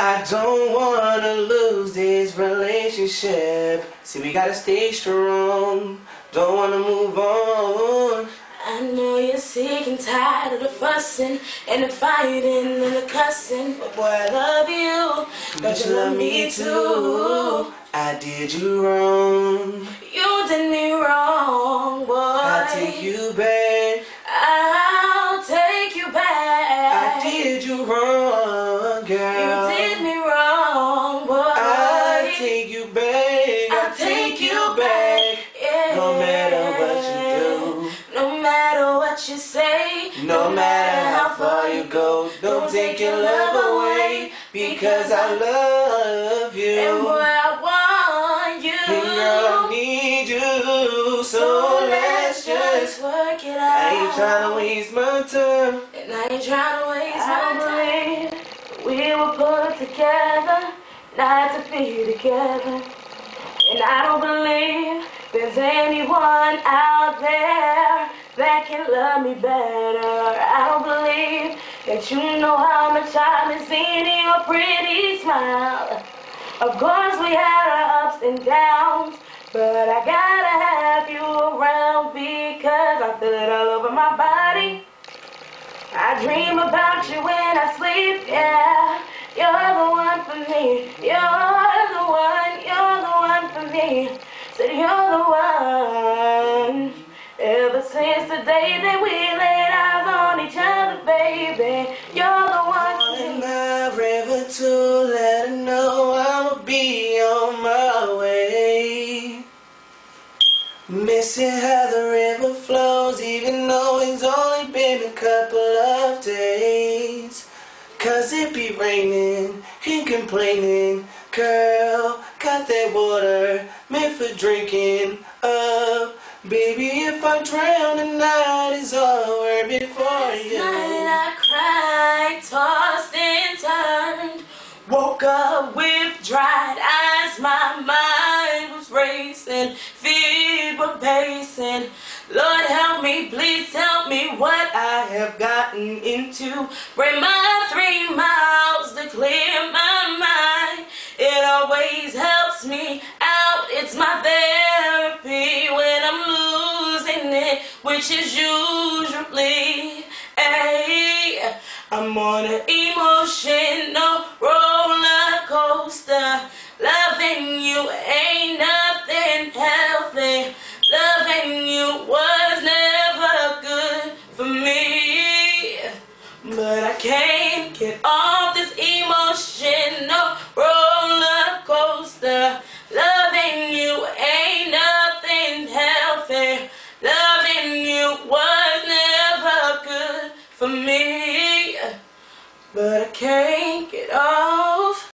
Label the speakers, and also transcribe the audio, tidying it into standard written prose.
Speaker 1: I don't wanna lose this relationship. See, we gotta stay strong. Don't wanna move on.
Speaker 2: I know you're sick and tired of the fussing and the fighting and the cussing, but boy, I love you.
Speaker 1: But you love me too. I did you wrong.
Speaker 2: You did me wrong, boy.
Speaker 1: I'll take you back.
Speaker 2: I'll take you back.
Speaker 1: I did you wrong, girl.
Speaker 2: You did me wrong, boy.
Speaker 1: I'll take you back.
Speaker 2: I'll take you back. Yeah.
Speaker 1: No matter what you do.
Speaker 2: No matter what you say.
Speaker 1: No matter how far you go. Don't take your love away. Because I love you.
Speaker 2: And boy, I want you.
Speaker 1: And girl, I need you. So let's just
Speaker 2: work it out.
Speaker 1: I ain't trying to waste my time.
Speaker 2: And I ain't trying to waste my time. We were put together, not to be together. And I don't believe there's anyone out there that can love me better. I don't believe that you know how much I miss seeing your pretty smile. Of course we had our ups and downs, but I gotta have you around because I feel it all over my body. I dream about you when I sleep, yeah. You're the one for me. You're the one for me. So you're the one. Ever since the day that we laid eyes on each other, baby, you're the one.
Speaker 1: In my river to let her know I'ma be on my way. Missing how the river flows, even though it's only been a couple of days. 'Cause it be raining and complaining. Girl, got that water meant for drinking up. Baby, if I drown, the night is over before you.
Speaker 2: Last night I cried, tossed and turned. Woke up with dried eyes, my mind was racing, fever pacing. Lord help me, please help me what I have gotten into. Break my 3 miles to clear my mind. It always helps me out, it's my therapy when I'm losing it, which is usually, hey, I'm on an emotional roller coaster. Loving you ain't nothing healthy. Loving you was never good for me. But I can't get off this emotional roller coaster. Loving you ain't nothing healthy. Loving you was never good for me. But I can't get off.